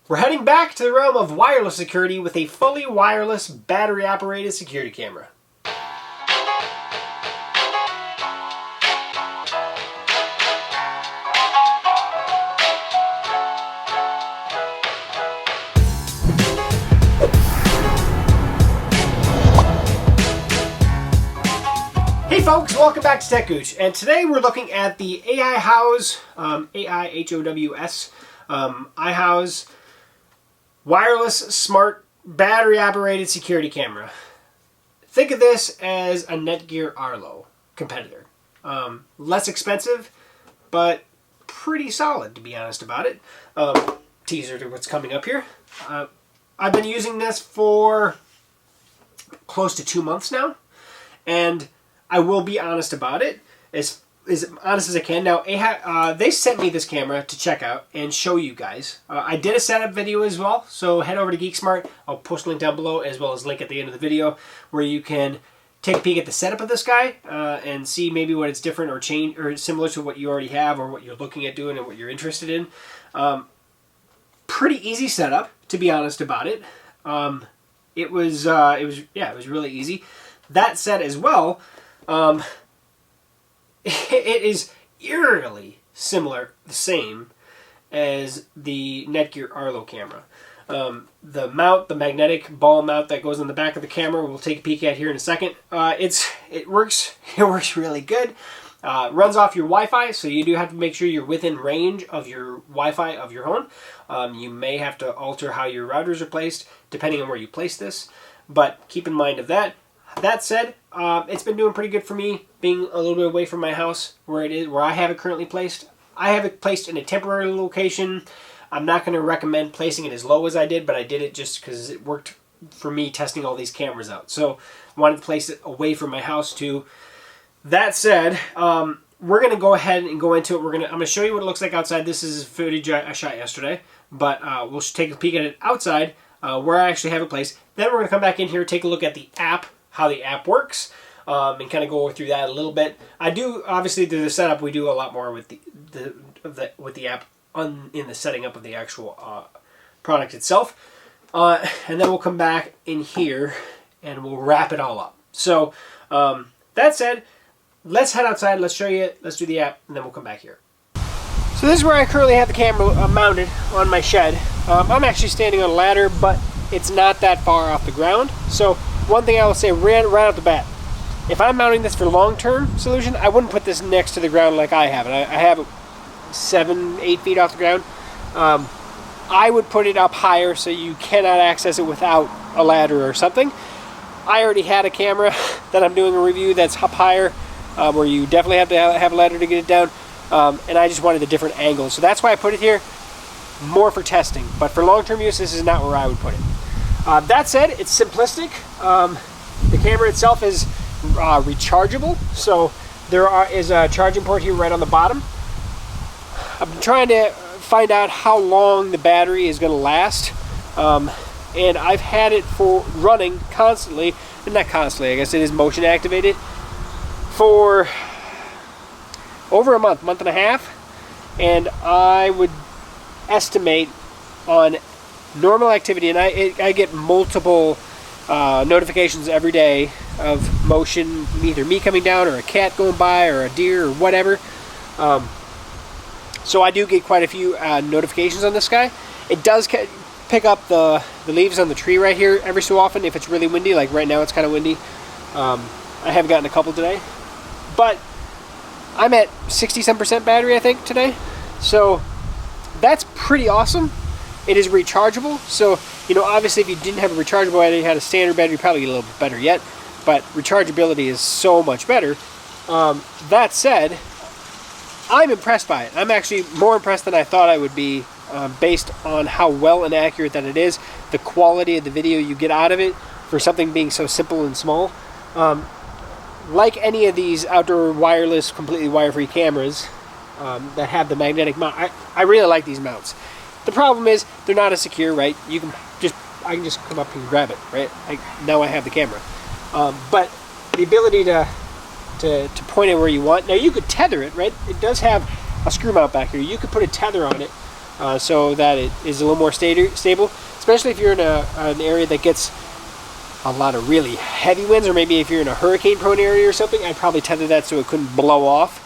We're heading back to the realm of wireless security with a fully wireless, battery-operated security camera. Hey folks, welcome back to techgooch, and today we're looking at the AIHOWS, AIHOWS, AIHOWS wireless smart battery operated security camera. Think of this as a Netgear Arlo competitor. Less expensive, but pretty solid to be honest about it. Teaser to what's coming up here. I've been using this for close to 2 months now, and I will be honest about it, as honest as I can. Now, they sent me this camera to check out and show you guys. I did a setup video as well, so head over to GeekSmart. I'll post a link down below as well as a link at the end of the video where you can take a peek at the setup of this guy and see maybe what it's different or change or similar to what you already have or what you're looking at doing and what you're interested in. Pretty easy setup, to be honest about it. It was really easy. That said, as well, it is eerily similar, the same as the Netgear Arlo camera. The mount, the magnetic ball mount that goes on the back of the camera, we'll take a peek at here in a second. It works really good. Runs off your Wi-Fi, so you do have to make sure you're within range of your Wi-Fi of your home. You may have to alter how your routers are placed depending on where you place this, but keep in mind of that. That said, it's been doing pretty good for me, being a little bit away from my house where I have it currently placed. I have it placed in a temporary location. I'm not going to recommend placing it as low as I did, but I did it just because it worked for me testing all these cameras out. So I wanted to place it away from my house too. That said, we're going to go ahead and go into it. I'm going to show you what it looks like outside. This is footage I shot yesterday, but we'll take a peek at it outside where I actually have it placed. Then we're going to come back in here, take a look at the app, how the app works, and kind of go through that a little bit. I do, obviously, through the setup, we do a lot more with the app in the setting up of the actual product itself. And then we'll come back in here and we'll wrap it all up. So that said, let's head outside, let's show you it, let's do the app, and then we'll come back here. So this is where I currently have the camera mounted on my shed. I'm actually standing on a ladder, but it's not that far off the ground. So one thing I will say right off the bat, if I'm mounting this for long-term solution, I wouldn't put this next to the ground like I have it. I have it 7-8 feet off the ground. I would put it up higher so you cannot access it without a ladder or something. I already had a camera that I'm doing a review that's up higher, where you definitely have to have a ladder to get it down, and I just wanted a different angle. So that's why I put it here, more for testing. But for long-term use, this is not where I would put it. That said, it's simplistic. The camera itself is rechargeable, so there is a charging port here right on the bottom. I've been trying to find out how long the battery is going to last, and I've had it for running constantly, and not constantly, I guess it is motion activated, for over a month and a half, and I would estimate on normal activity, and I get multiple notifications every day of motion, either me coming down or a cat going by or a deer or whatever. So I do get quite a few notifications on this guy. It does pick up the leaves on the tree right here every so often if it's really windy, like right now it's kind of windy. I haven't gotten a couple today, but I'm at 60-some% battery I think today, so that's pretty awesome. It is rechargeable, so obviously if you didn't have a rechargeable battery, you had a standard battery, probably a little bit better yet, but rechargeability is so much better. That said, I'm impressed by it. I'm actually more impressed than I thought I would be, based on how well and accurate that it is, the quality of the video you get out of it for something being so simple and small. Like any of these outdoor wireless, completely wire-free cameras that have the magnetic mount, I really like these mounts. The problem is they're not as secure, right? I can just come up and grab it, right? Now I have the camera. But the ability to point it where you want. Now you could tether it, right? It does have a screw mount back here. You could put a tether on it so that it is a little more stable, especially if you're in an area that gets a lot of really heavy winds, or maybe if you're in a hurricane prone area or something. I'd probably tether that so it couldn't blow off.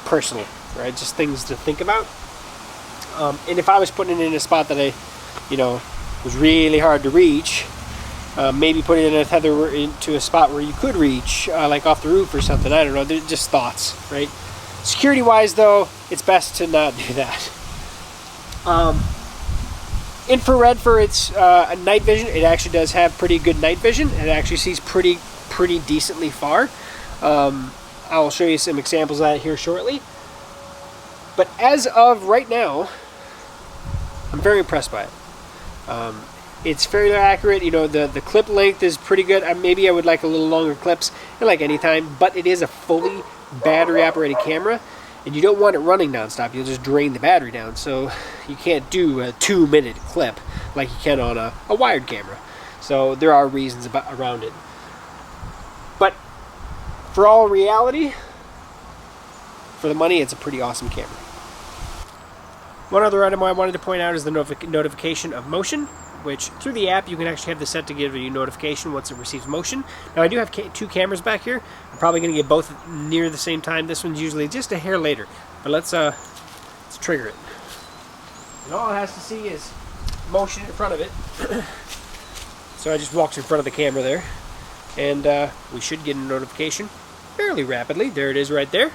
Personally, right? Just things to think about. And if I was putting it in a spot that was really hard to reach, maybe put it in a tether into a spot where you could reach, like off the roof or something. I don't know. They're just thoughts, right? Security wise though, it's best to not do that. Infrared for its night vision, it actually does have pretty good night vision. It actually sees pretty decently far. I'll show you some examples of that here shortly. But as of right now, I'm very impressed by it. It's fairly accurate. The clip length is pretty good. Maybe I would like a little longer clips, like anytime, but it is a fully battery operated camera, and you don't want it running nonstop. You'll just drain the battery down, so you can't do a 2-minute clip like you can on a wired camera. So there are reasons around it. But for all reality, for the money, it's a pretty awesome camera. One other item I wanted to point out is the notification of motion, which through the app you can actually have this set to give you notification once it receives motion. Now I do have 2 cameras back here. I'm probably going to get both near the same time. This one's usually just a hair later, but let's trigger it. And all it has to see is motion in front of it. So I just walked in front of the camera there, and we should get a notification fairly rapidly. There it is right there.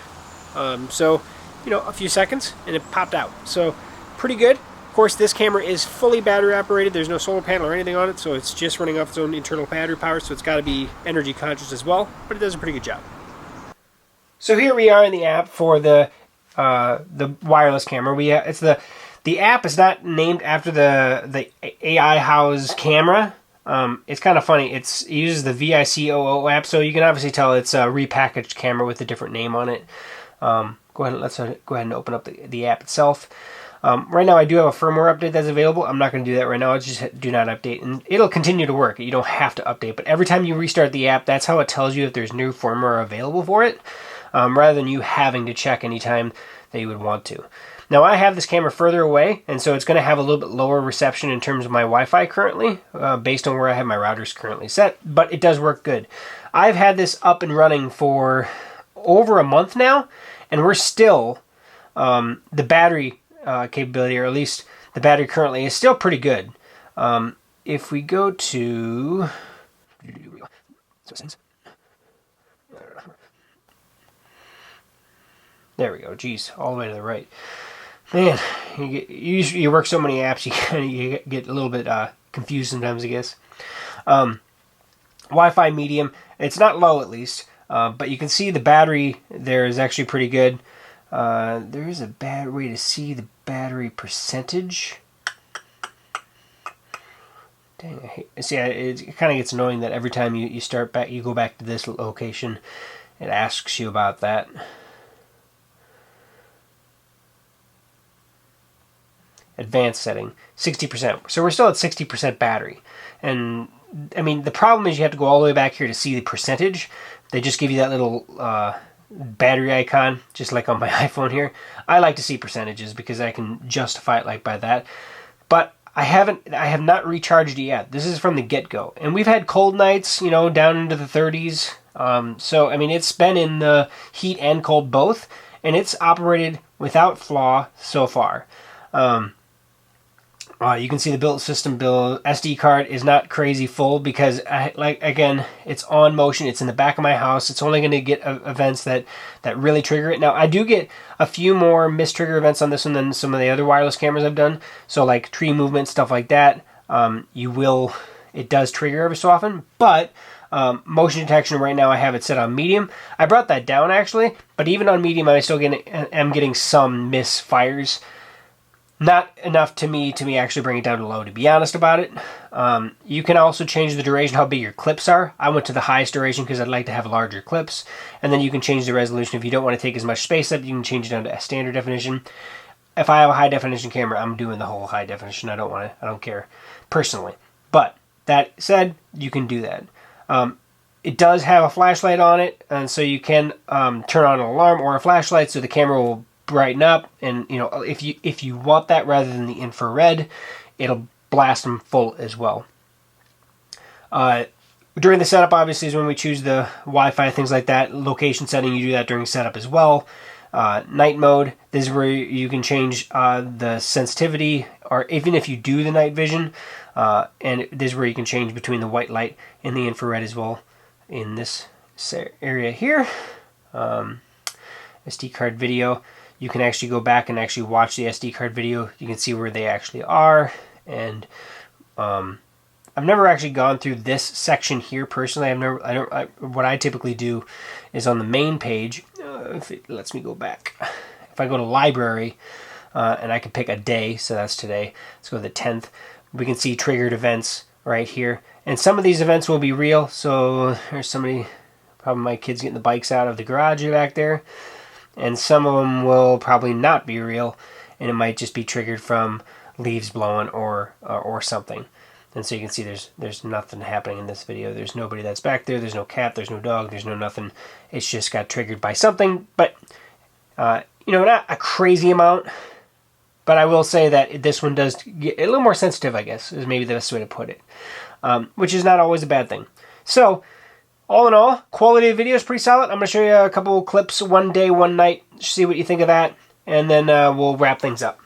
So a few seconds and it popped out. So pretty good. Of course, this camera is fully battery operated. There's no solar panel or anything on it, so it's just running off its own internal battery power, so it's got to be energy conscious as well, but it does a pretty good job. So here we are in the app for the wireless camera. The app is not named after the AIHOWS camera. It's kind of funny. It uses the VICOO app, so you can obviously tell it's a repackaged camera with a different name on it. Let's go ahead and open up the app itself. Right now I do have a firmware update that's available. I'm not going to do that right now. I'll just do not update, and it'll continue to work. You don't have to update, but every time you restart the app, that's how it tells you if there's new firmware available for it, rather than you having to check anytime that you would want to. Now I have this camera further away, and so it's going to have a little bit lower reception in terms of my Wi-Fi currently, based on where I have my routers currently set, but it does work good. I've had this up and running for over a month now, and we're still, the battery capability, or at least the battery currently, is still pretty good. If we go to there we go. Geez, all the way to the right. Man, you work so many apps, you get a little bit confused sometimes, I guess. Wi-Fi medium. It's not low, at least, but you can see the battery there is actually pretty good. There is a bad way to see the battery percentage. Dang, it kind of gets annoying that every time you go back to this location, it asks you about that. Advanced setting, 60%. So we're still at 60% battery. And I mean, the problem is you have to go all the way back here to see the percentage. They just give you that little battery icon, just like on my iPhone here. I like to see percentages because I can justify it like by that. But I have not recharged it yet. This is from the get-go. And we've had cold nights, down into the 30s. So, I mean, it's been in the heat and cold both, and it's operated without flaw so far. You can see the built system build. SD card is not crazy full because, again, it's on motion. It's in the back of my house. It's only going to get events that really trigger it. Now, I do get a few more mistrigger events on this one than some of the other wireless cameras I've done. So, like tree movement, stuff like that, it does trigger every so often. But motion detection right now, I have it set on medium. I brought that down, actually. But even on medium, I still am getting some misfires. Not enough to me actually bring it down to low, to be honest about it. You can also change the duration, how big your clips are. I went to the highest duration because I'd like to have larger clips. And then you can change the resolution. If you don't want to take as much space up, you can change it down to standard definition. If I have a high definition camera, I'm doing the whole high definition. I don't care personally. But that said, you can do that. It does have a flashlight on it, and so you can turn on an alarm or a flashlight so the camera will brighten up, and you know, if you want that rather than the infrared, it'll blast them full as well. During the setup, obviously, is when we choose the Wi-Fi, things like that. Location setting, you do that during setup as well. Night mode, this is where you can change the sensitivity, or even if you do the night vision, and this is where you can change between the white light and the infrared as well in this area here. SD card video, you can actually go back and actually watch the SD card video. You can see where they actually are, and I've never actually gone through this section here personally. What I typically do is on the main page, if it lets me go back. If I go to library, and I can pick a day, so that's today. Let's go to the 10th. We can see triggered events right here. And some of these events will be real. So there's somebody, probably my kids getting the bikes out of the garage back there. And some of them will probably not be real. And it might just be triggered from leaves blowing or something. And so you can see there's nothing happening in this video. There's nobody that's back there. There's no cat. There's no dog. There's no nothing. It's just got triggered by something. But, you know, not a crazy amount. But I will say that this one does get a little more sensitive, I guess, is maybe the best way to put it. Which is not always a bad thing. So, all in all, quality of video is pretty solid. I'm going to show you a couple clips, one day, one night. See what you think of that. And then we'll wrap things up.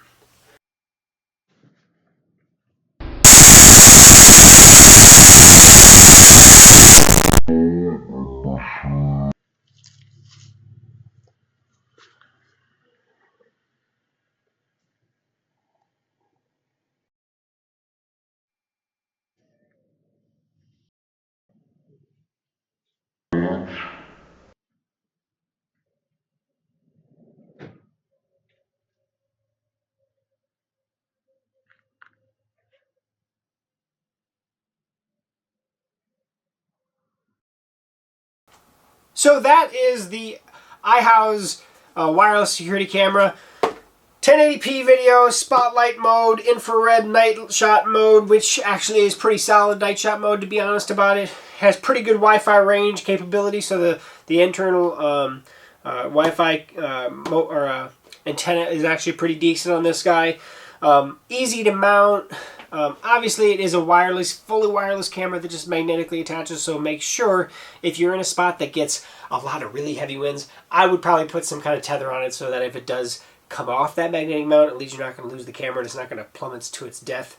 So that is the AIHOWS wireless security camera. 1080p video, spotlight mode, infrared night shot mode, which actually is pretty solid night shot mode, to be honest about it. Has pretty good Wi-Fi range capability, so the internal Wi-Fi antenna is actually pretty decent on this guy. Easy to mount. Obviously, it is a fully wireless camera that just magnetically attaches, so make sure if you're in a spot that gets a lot of really heavy winds, I would probably put some kind of tether on it so that if it does come off that magnetic mount, at least you're not going to lose the camera and it's not going to plummet to its death.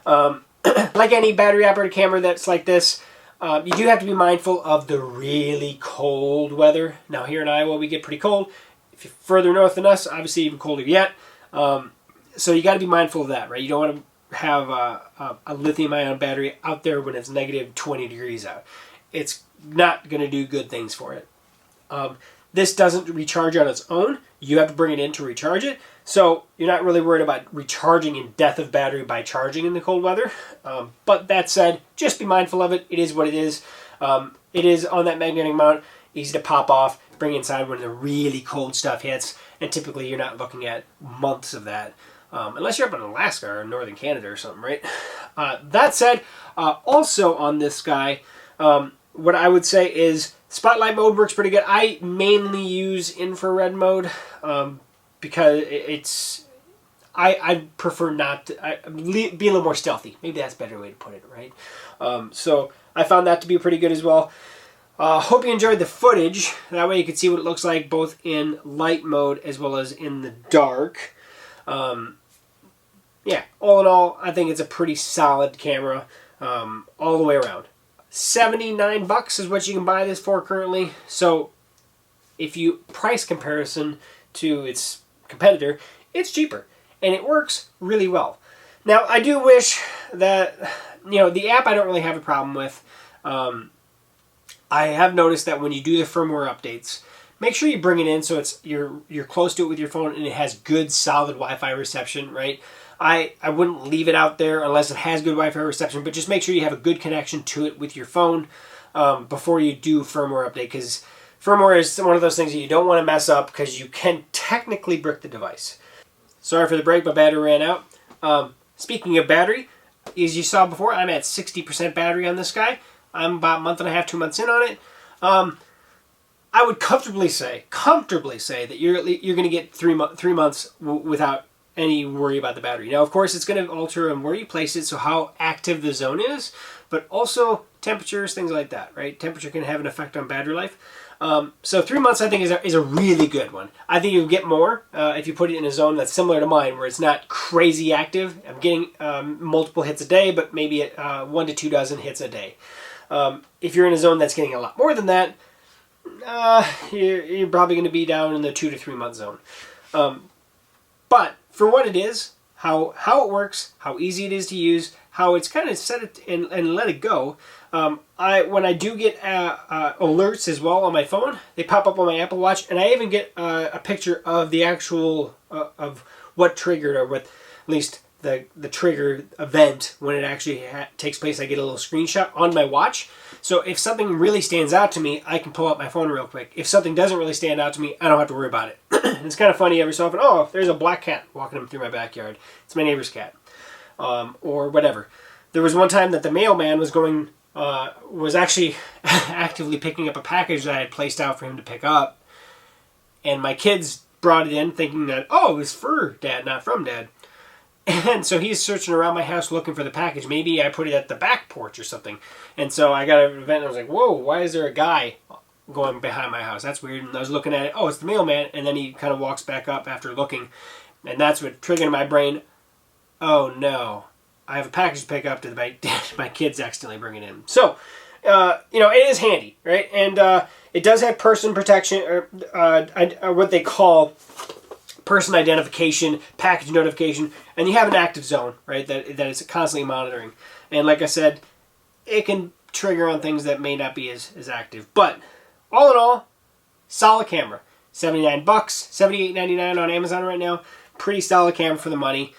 Like any battery operated camera that's like this, you do have to be mindful of the really cold weather. Now here in Iowa we get pretty cold. If you're further north than us, obviously even colder yet. So you got to be mindful of that, right? You don't want to have a lithium-ion battery out there when it's negative 20 degrees out. It's not going to do good things for it. This doesn't recharge on its own. You have to bring it in to recharge it. So you're not really worried about recharging in death of battery by charging in the cold weather. But that said, just be mindful of it. It is what it is. It is on that magnetic mount, easy to pop off, bring inside when the really cold stuff hits. And typically you're not looking at months of that. Unless you're up in Alaska or northern Canada or something, right? That said, also on this guy, what I would say is spotlight mode works pretty good. I mainly use infrared mode because I prefer not to be a little more stealthy. Maybe that's a better way to put it, right? So I found that to be pretty good as well. Hope you enjoyed the footage. That way you can see what it looks like both in light mode as well as in the dark. Yeah, all in all, I think it's a pretty solid camera all the way around. $79 is what you can buy this for currently. So if you price comparison to its competitor, it's cheaper and it works really well. Now, I do wish that, you know, the app I don't really have a problem with. I have noticed that when you do the firmware updates, make sure you bring it in so it's you're close to it with your phone and it has good solid Wi-Fi reception, right? I wouldn't leave it out there unless it has good Wi-Fi reception, but just make sure you have a good connection to it with your phone before you do firmware update, because firmware is one of those things that you don't want to mess up because you can technically brick the device. Sorry for the break, my battery ran out. Speaking of battery, as you saw before, I'm at 60% battery on this guy. I'm about a month and a half, 2 months in on it. I would comfortably say that you're going to get 3 months without any worry about the battery. Now, of course, it's going to alter on where you place it, so how active the zone is, but also temperatures, things like that, right? Temperature can have an effect on battery life. So 3 months, I think, is a really good one. I think you'll get more if you put it in a zone that's similar to mine, where it's not crazy active. I'm getting multiple hits a day, but maybe 1 to 2 dozen hits a day. If you're in a zone that's getting a lot more than that, you're probably going to be down in the 2 to 3 month zone. But for what it is, how it works, how easy it is to use, how it's kind of set it and let it go. When I do get alerts as well on my phone, they pop up on my Apple Watch, and I even get a picture of the actual of what triggered, or what, at least the trigger event when it actually takes place. I get a little screenshot on my watch. So if something really stands out to me, I can pull up my phone real quick. If something doesn't really stand out to me, I don't have to worry about it. It's kind of funny every so often. Oh, there's a black cat walking through my backyard. It's my neighbor's cat, or whatever. There was one time that the mailman was actually actively picking up a package that I had placed out for him to pick up, and my kids brought it in thinking that, oh, it was for Dad, not from Dad. And so he's searching around my house looking for the package. Maybe I put it at the back porch or something. And so I got an event and I was like, whoa, why is there a guy going behind my house? That's weird. And I was looking at it. Oh, it's the mailman. And then he kind of walks back up after looking. And that's what triggered in my brain. Oh, no. I have a package to pick up that my kids accidentally bring it in. So, it is handy, right? And it does have person protection, or what they call person identification, package notification, and you have an active zone, right, that it's constantly monitoring. And like I said, it can trigger on things that may not be as active. But all in all, solid camera. $79, $78.99 on Amazon right now. Pretty solid camera for the money.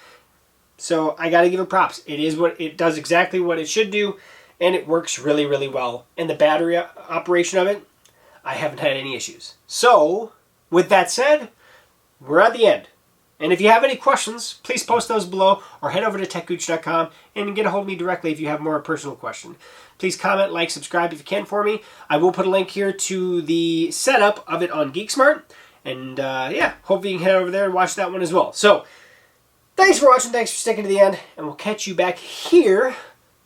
So I got to give it props. It does exactly what it should do, and it works really, really well. And the battery operation of it, I haven't had any issues. So with that said, we're at the end. And if you have any questions, please post those below, or head over to techgooch.com and get a hold of me directly if you have more personal question. Please comment, like, subscribe if you can for me. I will put a link here to the setup of it on GeekSmart. And hopefully you can head over there and watch that one as well. So thanks for watching, thanks for sticking to the end, and we'll catch you back here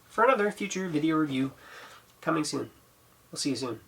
for another future video review coming soon. We'll see you soon.